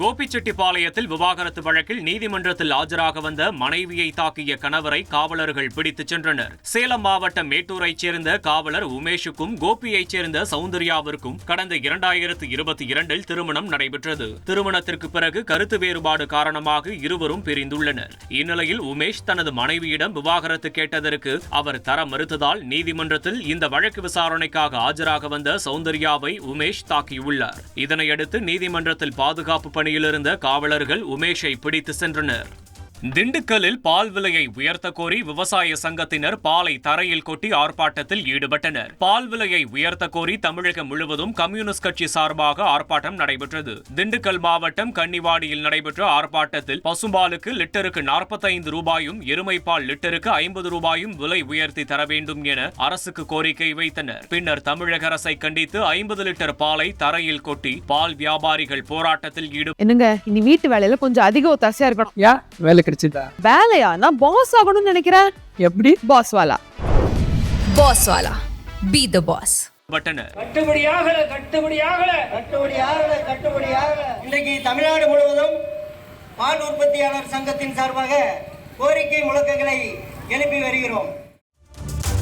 கோபிச்செட்டிப்பாளையத்தில் விவாகரத்து வழக்கில் நீதிமன்றத்தில் ஆஜராக வந்த மனைவியை தாக்கிய கணவரை காவலர்கள் பிடித்துச் சென்றனர். சேலம் மாவட்டம் மேட்டூரைச் சேர்ந்த காவலர் உமேஷுக்கும் கோபியைச் சேர்ந்த சௌந்தர்யாவிற்கும் கடந்த 2022 திருமணம் நடைபெற்றது. திருமணத்திற்கு பிறகு கருத்து வேறுபாடு காரணமாக இருவரும் பிரிந்துள்ளனர். இந்நிலையில் உமேஷ் தனது மனைவியிடம் விவாகரத்து கேட்டதற்கு அவர் தர மறுத்ததால் நீதிமன்றத்தில் இந்த வழக்கு விசாரணைக்காக ஆஜராக வந்த சௌந்தர்யாவை உமேஷ் தாக்கியுள்ளார். இதனையடுத்து நீதிமன்றத்தில் பாதுகாப்பு பணியில் இருந்த காவலர்கள் உமேஷை பிடித்து சென்றனர். திண்டுக்கல்லில் பால் விலையை உயர்த்த கோரி விவசாய சங்கத்தினர் பாலை தரையில் கொட்டி ஆர்ப்பாட்டத்தில் ஈடுபட்டனர். பால் விலையை உயர்த்த கோரி தமிழகம் முழுவதும் கம்யூனிஸ்ட் கட்சி சார்பாக ஆர்ப்பாட்டம் நடைபெற்றது. திண்டுக்கல் மாவட்டம் கன்னிவாடியில் நடைபெற்ற ஆர்ப்பாட்டத்தில் பசும்பாலுக்கு லிட்டருக்கு 45 ரூபாயும் எருமைப்பால் லிட்டருக்கு 50 ரூபாயும் விலை உயர்த்தி தர வேண்டும் என அரசுக்கு கோரிக்கை வைத்தனர். பின்னர் தமிழக அரசை கண்டித்து 50 லிட்டர் பாலை தரையில் கொட்டி பால் வியாபாரிகள் போராட்டத்தில் ஈடுபட்டனர். வீட்டு வேலையில கொஞ்சம் அதிக ஒத்தாசையா இருக்கணும். வேலையா? நான் பாஸ் ஆகணும்னு நினைக்கிறேன். எப்படி? பாஸ் வாலா. பாஸ் வாலா. Be the pass. இன்றைக்கு தமிழ்நாடு முழுவதும் பால் உற்பத்தியாளர் சங்கத்தின் சார்பாக கோரிக்கை முழக்கங்களை எழுப்பி வருகிறோம்.